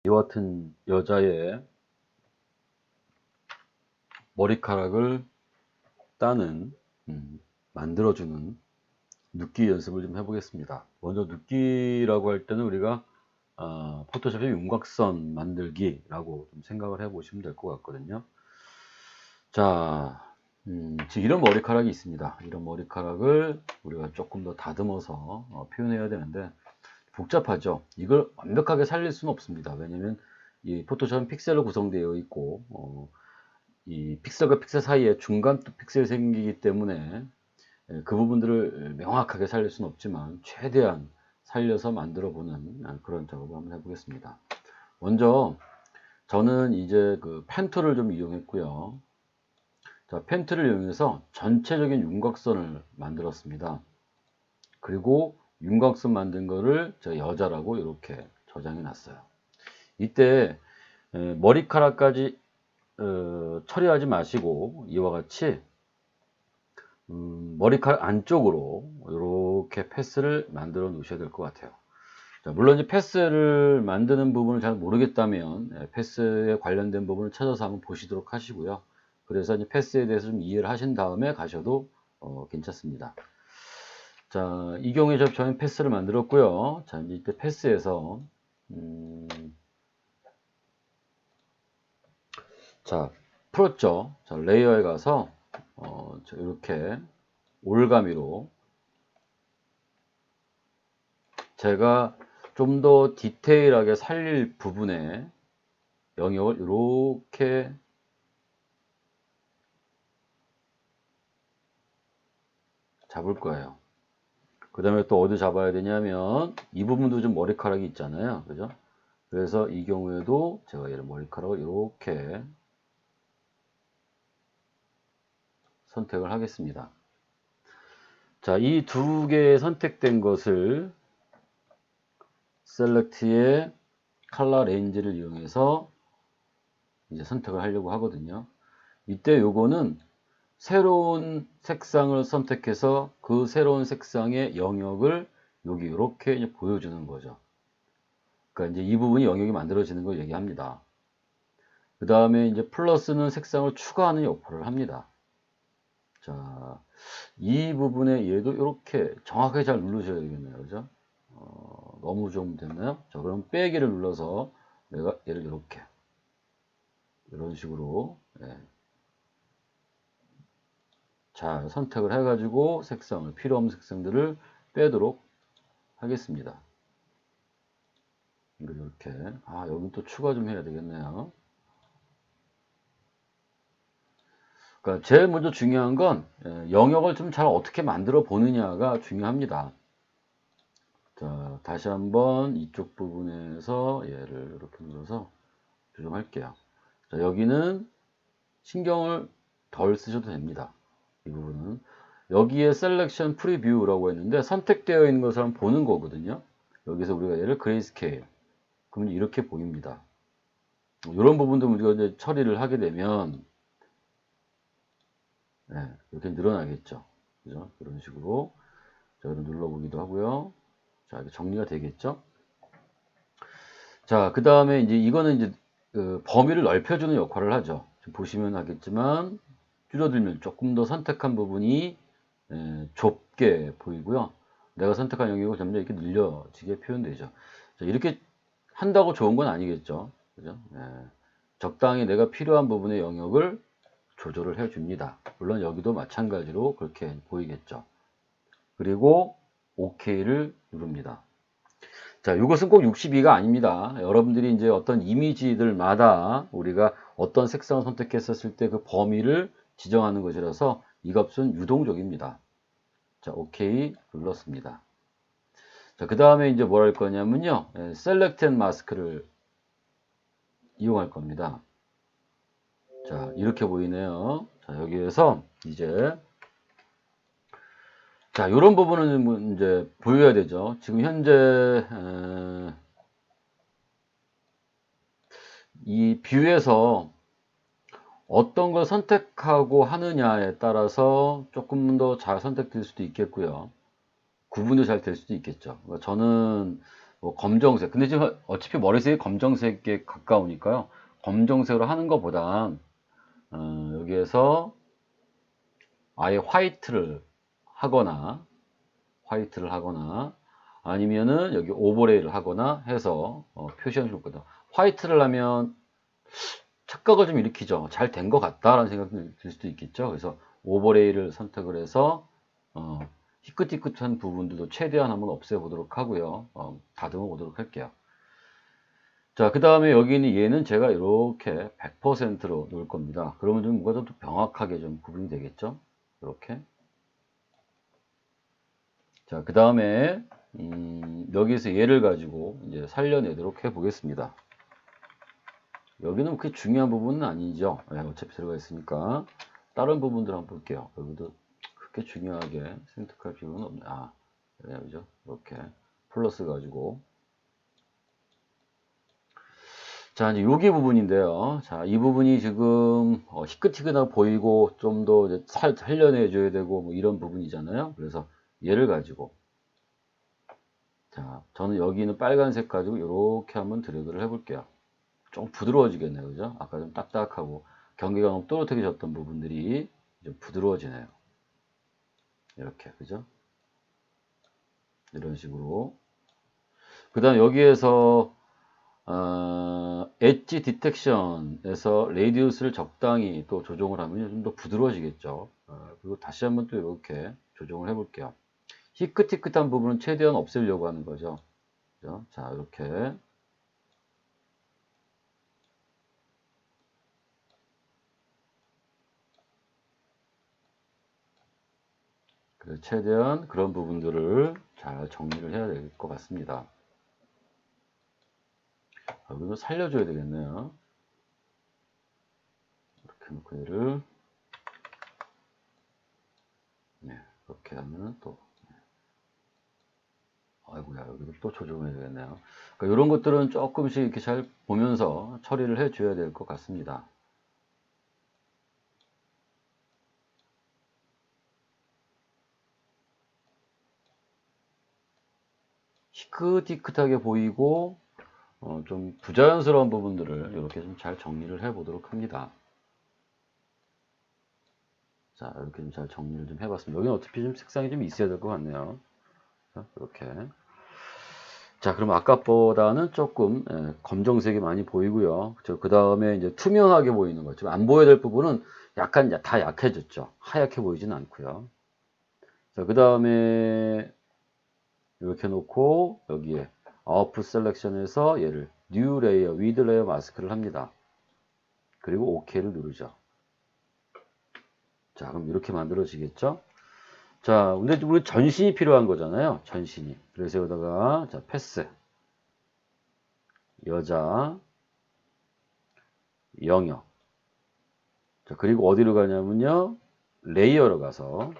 이와 같은 여자의 머리카락을 따는 만들어주는 눕기 연습을 좀 해보겠습니다. 먼저 눕기라고 할 때는 우리가 포토샵의 윤곽선 만들기라고 좀 생각을 해보시면 될 것 같거든요. 자, 지금 이런 머리카락이 있습니다. 이런 머리카락을 우리가 조금 더 다듬어서 표현해야 되는데 복잡하죠. 이걸 완벽하게 살릴 수는 없습니다. 왜냐면 이 포토샵은 픽셀로 구성되어 있고 이 픽셀과 픽셀 사이에 중간 또 픽셀이 생기기 때문에 그 부분들을 명확하게 살릴 수는 없지만 최대한 살려서 만들어 보는 그런 작업을 한번 해보겠습니다. 먼저 저는 이제 그 펜 툴을 좀 이용했고요. 자, 펜 툴을 이용해서 전체적인 윤곽선을 만들었습니다. 그리고 윤곽선 만든 거를 제가 여자라고 이렇게 저장해 놨어요. 이때 머리카락까지 처리하지 마시고 이와 같이 머리카락 안쪽으로 이렇게 패스를 만들어 놓으셔야 될 것 같아요. 자, 물론 이제 패스를 만드는 부분을 잘 모르겠다면 패스에 관련된 부분을 찾아서 한번 보시도록 하시고요. 그래서 이제 패스에 대해서 좀 이해를 하신 다음에 가셔도 괜찮습니다. 자, 이 경우에 저는 패스를 만들었고요. 자, 이제 이때 패스에서 자, 풀었죠. 자, 레이어에 가서 이렇게 올가미로 제가 좀 더 디테일하게 살릴 부분에 영역을 이렇게 잡을 거예요. 그 다음에 또 어디 잡아야 되냐면 이 부분도 좀 머리카락이 있잖아요. 그죠? 그래서 이 경우에도 제가 얘를 머리카락을 이렇게 선택을 하겠습니다. 자, 이 두 개의 선택된 것을 셀렉트의 컬러 레인지를 이용해서 이제 선택을 하려고 하거든요. 이때 요거는 새로운 색상을 선택해서 그 새로운 색상의 영역을 여기 이렇게 이제 보여주는 거죠. 그러니까 이제 이 부분이 영역이 만들어지는 걸 얘기합니다. 그 다음에 이제 플러스는 색상을 추가하는 역할을 합니다. 자, 이 부분에 얘도 이렇게 정확하게 잘 누르셔야 되겠네요. 그죠? 너무 좀 됐나요? 자, 그럼 빼기를 눌러서 내가 얘를 이렇게 이런 식으로 잘 선택을 해가지고 색상을 필요 없는 색상들을 빼도록 하겠습니다. 이렇게 여기 또 추가 좀 해야 되겠네요. 그러니까 제일 먼저 중요한 건 영역을 좀 잘 어떻게 만들어 보느냐가 중요합니다. 자, 다시 한번 이쪽 부분에서 얘를 이렇게 눌러서 조정할게요. 자, 여기는 신경을 덜 쓰셔도 됩니다. 이 부분은 여기에 셀렉션 프리뷰라고 했는데 선택되어 있는 것을 한번 보는 거거든요. 여기서 우리가 얘를 그레이스케일 그러면 이렇게 보입니다. 이런 부분도 우리가 이제 처리를 하게 되면 이렇게 늘어나겠죠. 그죠? 이런 식으로 자, 눌러보기도 하고요. 자, 이렇게 정리가 되겠죠. 자, 그 다음에 이제 이거는 이제 그 범위를 넓혀주는 역할을 하죠. 지금 보시면 하겠지만 줄여들면 조금 더 선택한 부분이 좁게 보이고요. 내가 선택한 영역이 점점 이렇게 늘려지게 표현되죠. 자, 이렇게 한다고 좋은 건 아니겠죠. 그죠? 적당히 내가 필요한 부분의 영역을 조절을 해줍니다. 물론 여기도 마찬가지로 그렇게 보이겠죠. 그리고 OK를 누릅니다. 자, 이것은 꼭 62가 아닙니다. 여러분들이 이제 어떤 이미지들마다 우리가 어떤 색상을 선택했었을 때 그 범위를 지정하는 것이라서 이 값은 유동적입니다. 자, OK 눌렀습니다. 자, 그 다음에 이제 뭘 할 거냐면요. Select and Mask를 이용할 겁니다. 자, 이렇게 보이네요. 자, 여기에서 이제 자, 이런 부분은 이제 보여야 되죠. 지금 현재 이 뷰에서 어떤 걸 선택하고 하느냐에 따라서 조금 더 잘 선택될 수도 있겠고요. 구분도 잘 될 수도 있겠죠. 저는 뭐 검정색. 근데 지금 어차피 머리색이 검정색에 가까우니까요. 검정색으로 하는 것보다 여기에서 아예 화이트를 하거나 아니면은 여기 오버레이를 하거나 해서 표시하면 좋을 거다. 화이트를 하면 착각을 좀 일으키죠. 잘 된 것 같다라는 생각이 들 수도 있겠죠. 그래서 오버레이를 선택을 해서 희끗희끗한 부분들도 최대한 한번 없애보도록 하고요. 다듬어 보도록 할게요. 자, 그 다음에 여기 있는 얘는 제가 이렇게 100%로 놓을 겁니다. 그러면 좀 뭔가 좀 명확하게 좀 구분이 되겠죠. 이렇게. 자, 그 다음에 여기서 얘를 가지고 이제 살려내도록 해 보겠습니다. 여기는 그렇게 중요한 부분은 아니죠. 어차피 들어가 있으니까. 다른 부분들 한번 볼게요. 여기도 그렇게 중요하게 선택할 필요는 없네. 그죠? 이렇게 플러스 가지고. 자, 이제 여기 부분인데요. 자, 이 부분이 지금 희끗희끗하게 보이고 좀 더 살려내줘야 되고 뭐 이런 부분이잖아요. 그래서 얘를 가지고 자, 저는 여기 있는 빨간색 가지고 이렇게 한번 드래그를 해볼게요. 좀 부드러워지겠네요. 그죠? 아까 좀 딱딱하고 경계가 너무 또렷해졌던 부분들이 좀 부드러워지네요. 이렇게, 그죠? 이런 식으로. 그 다음 여기에서 엣지 디텍션에서 레디우스를 적당히 또 조정을 하면 좀 더 부드러워지겠죠. 그리고 다시 한번 또 이렇게 조정을 해볼게요. 희끗희끗한 부분은 최대한 없애려고 하는 거죠. 그죠? 자, 이렇게. 그래서 최대한 그런 부분들을 잘 정리를 해야 될 것 같습니다. 여기도 살려줘야 되겠네요. 이렇게 놓고 얘를 네, 이렇게 하면 또 아이고야 여기도 또 조정해야 되겠네요. 그러니까 이런 것들은 조금씩 이렇게 잘 보면서 처리를 해 줘야 될 것 같습니다. 희끗희끗하게 보이고 좀 부자연스러운 부분들을 이렇게 좀 잘 정리를 해 보도록 합니다. 자, 이렇게 좀 잘 정리를 좀 해봤습니다. 여기는 어차피 좀 색상이 좀 있어야 될 것 같네요. 자, 이렇게. 자, 그럼 아까보다는 조금 검정색이 많이 보이고요. 그 다음에 이제 투명하게 보이는 거. 지금 안 보여야 될 부분은 약간 다 약해졌죠. 하얗게 보이진 않고요. 자, 그 다음에 이렇게 놓고 여기에 아웃풋 셀렉션에서 얘를 뉴 레이어, 위드 레이어 마스크를 합니다. 그리고 OK를 누르죠. 자, 그럼 이렇게 만들어지겠죠? 자, 근데 우리 전신이 필요한 거잖아요. 전신이. 그래서 여기다가 자, 패스. 여자 영역. 자, 그리고 어디로 가냐면요. 레이어로 가서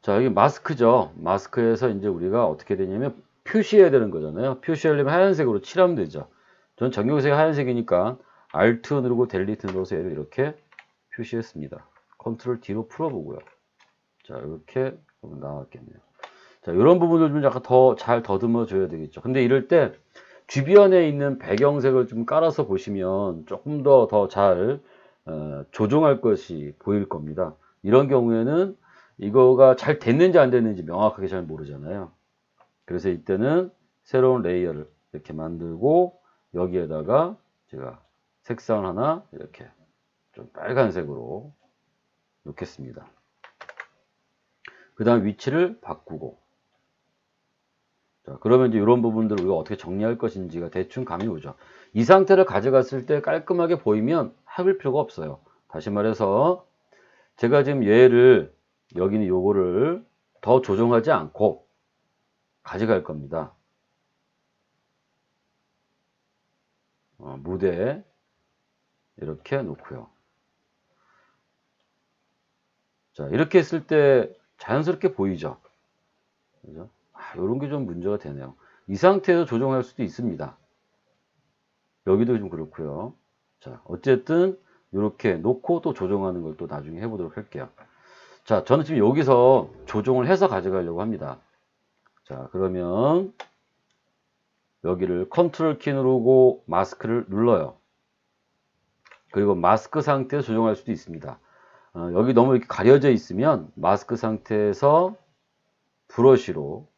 자, 여기 마스크죠. 마스크에서 이제 우리가 어떻게 되냐면 표시해야 되는 거잖아요. 표시하려면 하얀색으로 칠하면 되죠. 전 전경색이 하얀색이니까 Alt 누르고 델리트 눌러서 얘를 이렇게 표시했습니다. 컨트롤 D로 풀어보고요. 자, 이렇게 나왔겠네요. 자, 이런 부분을 좀 약간 더 잘 더듬어 줘야 되겠죠. 근데 이럴 때 주변에 있는 배경색을 좀 깔아서 보시면 조금 더 잘 조정할 것이 보일 겁니다. 이런 경우에는 이거가 잘 됐는지 안 됐는지 명확하게 잘 모르잖아요. 그래서 이때는 새로운 레이어를 이렇게 만들고 여기에다가 제가 색상을 하나 이렇게 좀 빨간색으로 놓겠습니다. 그 다음 위치를 바꾸고 자, 그러면 이제 이런 부분들을 우리가 어떻게 정리할 것인지가 대충 감이 오죠. 이 상태를 가져갔을 때 깔끔하게 보이면 해볼 필요가 없어요. 다시 말해서 제가 지금 얘를 여기는 요거를 더 조정하지 않고 가져갈 겁니다. 무대에 이렇게 놓고요. 자, 이렇게 했을 때 자연스럽게 보이죠. 그죠? 이런 게 좀 문제가 되네요. 이 상태에서 조정할 수도 있습니다. 여기도 좀 그렇고요. 자, 어쨌든 이렇게 놓고 또 조정하는 걸 또 나중에 해보도록 할게요. 자, 저는 지금 여기서 조정을 해서 가져가려고 합니다. 자, 그러면 여기를 컨트롤 키 누르고 마스크를 눌러요. 그리고 마스크 상태에서 조정할 수도 있습니다. 여기 너무 이렇게 가려져 있으면 마스크 상태에서 브러쉬로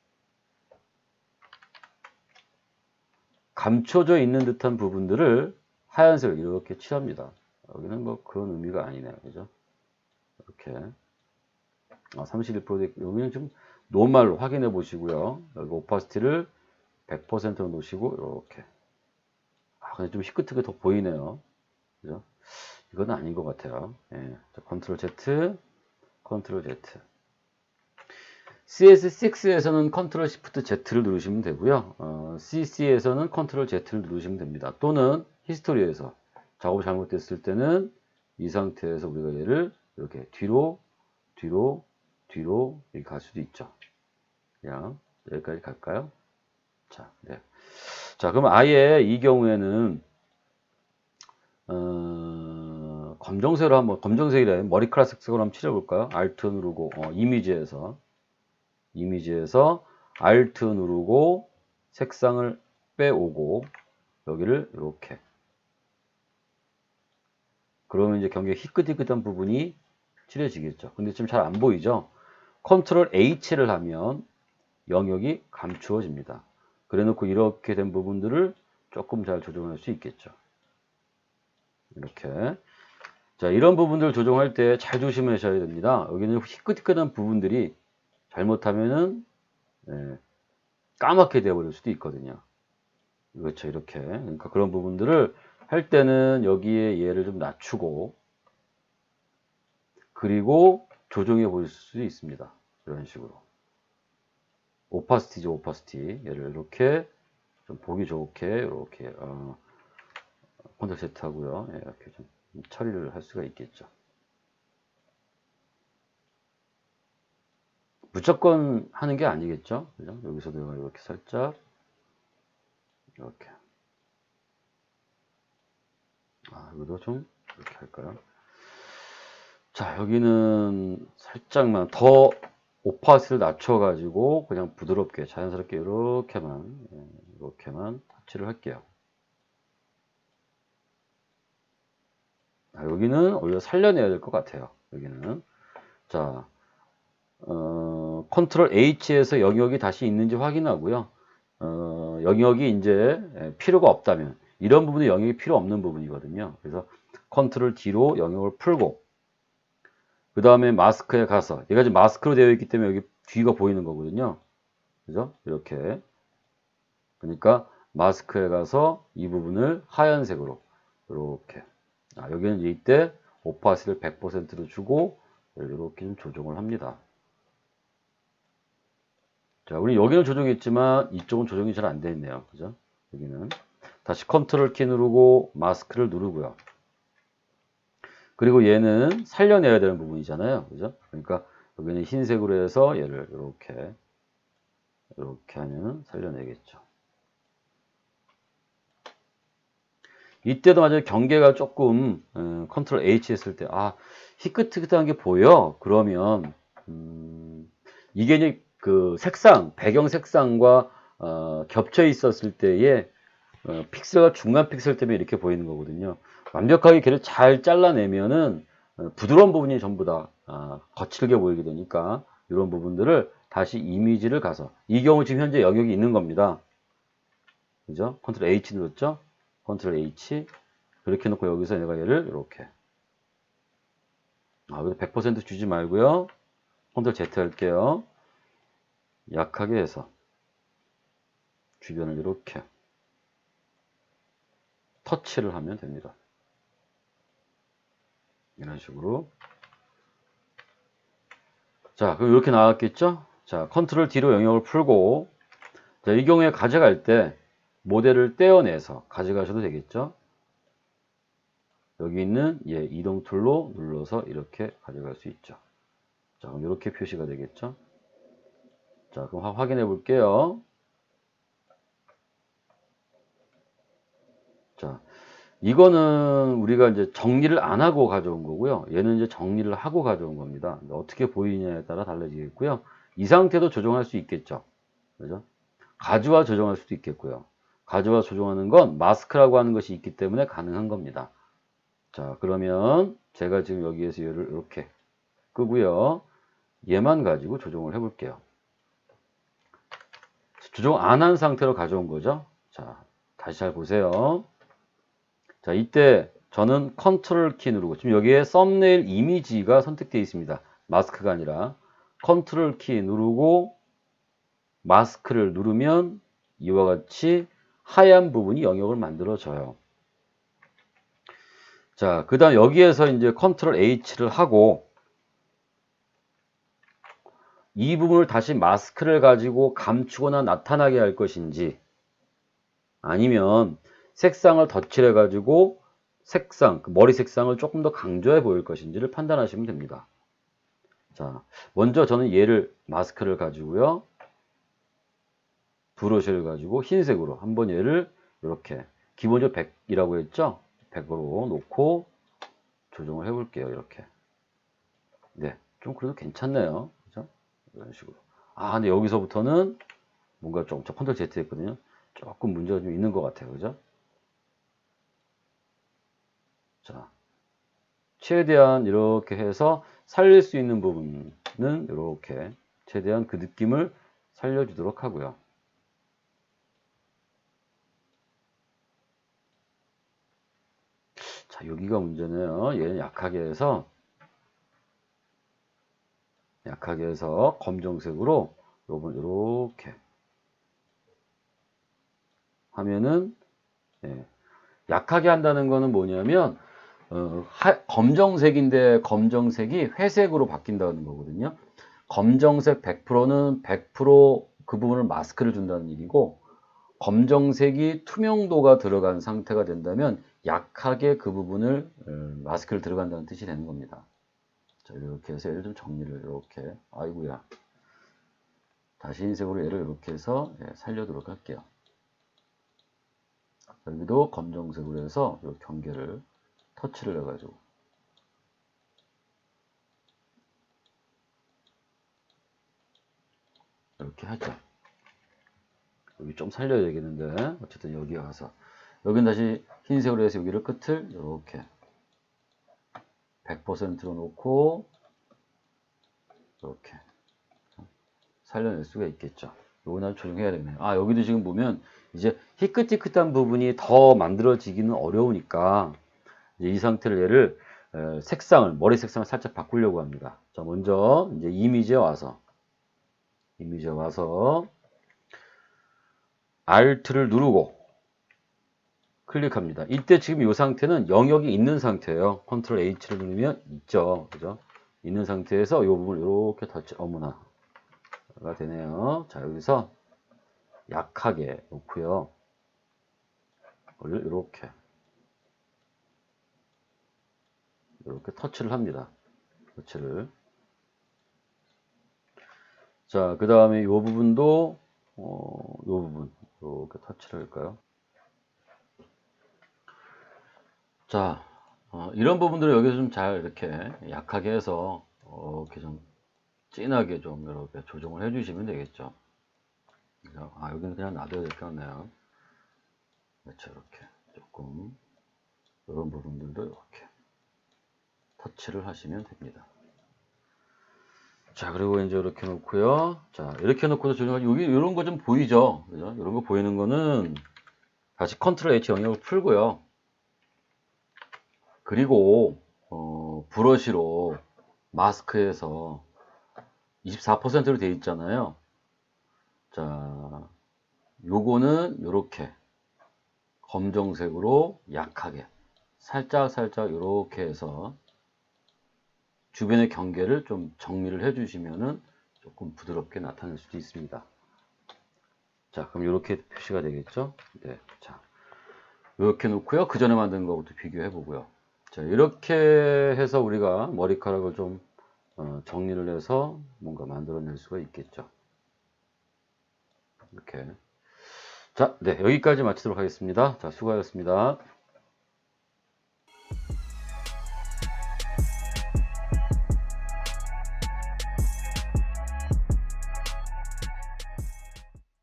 감춰져 있는 듯한 부분들을 하얀색을 이렇게 칠합니다. 여기는 뭐 그런 의미가 아니네요. 그죠? 이렇게. 31% 여기는 좀 노멀로 확인해 보시고요. 여기 오파시티를 100%로 놓으시고, 이렇게. 근데 좀 희끗하게 더 보이네요. 그죠? 이건 아닌 것 같아요. 예. 자, 컨트롤 Z, 컨트롤 Z. CS6에서는 컨트롤 Shift Z를 누르시면 되고요. CC에서는 컨트롤 Z를 누르시면 됩니다. 또는 히스토리에서 작업이 잘못됐을 때는 이 상태에서 우리가 얘를 이렇게 뒤로 이렇게 갈 수도 있죠. 그냥 여기까지 갈까요? 자, 네. 자, 그럼 아예 이 경우에는 검정색으로 한번, 검정색이래 머리카락 색색으로 한번 칠해볼까요? Alt 누르고 이미지에서 Alt 누르고 색상을 빼오고 여기를 이렇게. 그러면 이제 경계가 희끗희끗한 부분이 칠해지겠죠. 근데 지금 잘 안 보이죠? 컨트롤 H를 하면 영역이 감추어집니다. 그래 놓고 이렇게 된 부분들을 조금 잘 조정할 수 있겠죠. 이렇게. 자, 이런 부분들 조정할 때 잘 조심하셔야 됩니다. 여기는 희끗희끗한 부분들이 잘못하면은 까맣게 되어버릴 수도 있거든요. 그렇죠. 이렇게. 그러니까 그런 부분들을 할 때는 여기에 얘를 좀 낮추고 그리고 조정해 보실 수 있습니다. 이런 식으로. 오파시티죠, 오파시티. 얘를 이렇게 좀 보기 좋게 이렇게 컨트롤 Z 하고요. 이렇게 좀 처리를 할 수가 있겠죠. 무조건 하는 게 아니겠죠. 그죠? 여기서도 이렇게 살짝 이렇게. 여기도 좀 이렇게 할까요? 자, 여기는 살짝만 더 오파시를 낮춰가지고 그냥 부드럽게 자연스럽게 이렇게만 터치를 할게요. 여기는 오히려 살려내야 될 것 같아요. 여기는. 자, 컨트롤 H에서 영역이 다시 있는지 확인하고요. 영역이 이제 필요가 없다면 이런 부분이 영역이 필요 없는 부분이거든요. 그래서 컨트롤 D로 영역을 풀고 그 다음에 마스크에 가서 얘가 지금 마스크로 되어 있기 때문에 여기 뒤가 보이는 거거든요. 그죠? 이렇게. 그러니까 마스크에 가서 이 부분을 하얀색으로 이렇게. 여기는 이때 오파시를 100%로 주고 이렇게 좀 조정을 합니다. 자, 우리 여기는 조정했지만 이쪽은 조정이 잘 안 되어 있네요. 그죠? 여기는 다시 컨트롤 키 누르고 마스크를 누르고요. 그리고 얘는 살려내야 되는 부분이잖아요. 그죠? 그러니까 여기는 흰색으로 해서 얘를 이렇게 하면 살려내겠죠. 이때도 마찬가지로 경계가 조금 컨트롤 H 했을 때 희끗희끗한 게 보여. 그러면 이게 이제 그 색상, 배경 색상과 겹쳐 있었을 때에 픽셀과 중간 픽셀 때문에 이렇게 보이는 거거든요. 완벽하게 걔를 잘 잘라내면은 부드러운 부분이 전부 다 거칠게 보이게 되니까 이런 부분들을 다시 이미지를 가서 이 경우 지금 현재 영역이 있는 겁니다. 그죠? 컨트롤 H 눌렀죠? 컨트롤 H 이렇게 놓고 여기서 내가 얘를 이렇게 여기서 100% 주지 말고요. 컨트롤 Z 할게요. 약하게 해서 주변을 이렇게 터치를 하면 됩니다. 이런 식으로. 자, 그럼 이렇게 나왔겠죠? 자, 컨트롤 D로 영역을 풀고, 자, 이 경우에 가져갈 때 모델을 떼어내서 가져가셔도 되겠죠? 여기 있는 이동 툴로 눌러서 이렇게 가져갈 수 있죠. 자, 그럼 이렇게 표시가 되겠죠? 자, 그럼 확인해 볼게요. 자, 이거는 우리가 이제 정리를 안 하고 가져온 거고요. 얘는 이제 정리를 하고 가져온 겁니다. 어떻게 보이냐에 따라 달라지겠고요. 이 상태도 조정할 수 있겠죠. 그죠? 가주화 조정할 수도 있겠고요. 가져와 조정하는 건 마스크라고 하는 것이 있기 때문에 가능한 겁니다. 자, 그러면 제가 지금 여기에서 얘를 이렇게 끄고요. 얘만 가지고 조정을 해볼게요. 조정 안 한 상태로 가져온 거죠. 자, 다시 잘 보세요. 자, 이때 저는 컨트롤 키 누르고, 지금 여기에 썸네일 이미지가 선택되어 있습니다. 마스크가 아니라 컨트롤 키 누르고 마스크를 누르면 이와 같이 하얀 부분이 영역을 만들어져요. 자, 그 다음 여기에서 이제 컨트롤 H를 하고 이 부분을 다시 마스크를 가지고 감추거나 나타나게 할 것인지, 아니면 색상을 덧칠해 가지고 색상, 머리 색상을 조금 더 강조해 보일 것인지를 판단하시면 됩니다. 자, 먼저 저는 얘를 마스크를 가지고요. 브러쉬를 가지고 흰색으로 한번 얘를 이렇게 기본적으로 100이라고 했죠? 100으로 놓고 조정을 해 볼게요. 이렇게. 네, 좀 그래도 괜찮네요. 그죠? 이런 식으로. 아, 근데 여기서부터는 뭔가 좀, 저 컨트롤 Z 했거든요. 조금 문제가 좀 있는 것 같아요. 그죠? 자, 최대한 이렇게 해서 살릴 수 있는 부분은 이렇게 최대한 그 느낌을 살려주도록 하고요. 자, 여기가 문제네요. 얘는 약하게 해서 검정색으로 요번 이렇게 하면은, 예, 약하게 한다는 거는 뭐냐면 검정색인데 검정색이 회색으로 바뀐다는 거거든요. 검정색 100%는 100%그 부분을 마스크를 준다는 얘기고, 검정색이 투명도가 들어간 상태가 된다면 약하게 그 부분을 마스크를 들어간다는 뜻이 되는 겁니다. 자, 이렇게 해서 얘를 좀 정리를 이렇게, 아이고야, 다시 흰색으로 얘를 이렇게 해서 살려도록 할게요. 여기도 검정색으로 해서 이 경계를 터치를 해가지고 이렇게 하죠. 여기 좀 살려야 되겠는데, 어쨌든 여기 가서 여기는 다시 흰색으로 해서 여기를 끝을 이렇게 100%로 놓고 이렇게 살려낼 수가 있겠죠. 요건 아주 조정해야 되네요. 아, 여기도 지금 보면 이제 희끗희끗한 부분이 더 만들어지기는 어려우니까 이제 이 상태를 얘를 색상을, 머리 색상을 살짝 바꾸려고 합니다. 자, 먼저 이제 이미지에 와서 Alt를 누르고 클릭합니다. 이때 지금 이 상태는 영역이 있는 상태예요. 컨트롤 H를 누르면 있죠. 그죠? 있는 상태에서 이 부분을 이렇게 터치, 어머나. 가 되네요. 자, 여기서 약하게 놓고요. 이렇게 터치를 합니다. 터치를. 자, 그 다음에 이 부분도 이 부분 이렇게 터치를 할까요? 자, 이런 부분들을 여기서 좀 잘 이렇게 약하게 해서 이렇게 좀 진하게 좀 이렇게 조정을 해주시면 되겠죠. 아, 여기는 그냥 놔둬야 될 것 같네요. 그렇죠, 이렇게 조금 이런 부분들도 이렇게 터치를 하시면 됩니다. 자, 그리고 이제 이렇게 놓고요. 자, 이렇게 놓고서 조정하지. 여기 이런 거 좀 보이죠? 그죠? 이런 거 보이는 거는 다시 컨트롤 H 영역을 풀고요. 그리고 브러쉬로 마스크에서 24%로 되어 있잖아요. 자, 요거는 이렇게 검정색으로 약하게 살짝 이렇게 해서 주변의 경계를 좀 정리를 해주시면은 조금 부드럽게 나타낼 수도 있습니다. 자, 그럼 이렇게 표시가 되겠죠? 네, 자, 이렇게 놓고요. 그 전에 만든 것부터 비교해 보고요. 자, 이렇게 해서 우리가 머리카락을 좀 정리를 해서 뭔가 만들어낼 수가 있겠죠. 이렇게. 자, 네, 여기까지 마치도록 하겠습니다. 자, 수고하셨습니다.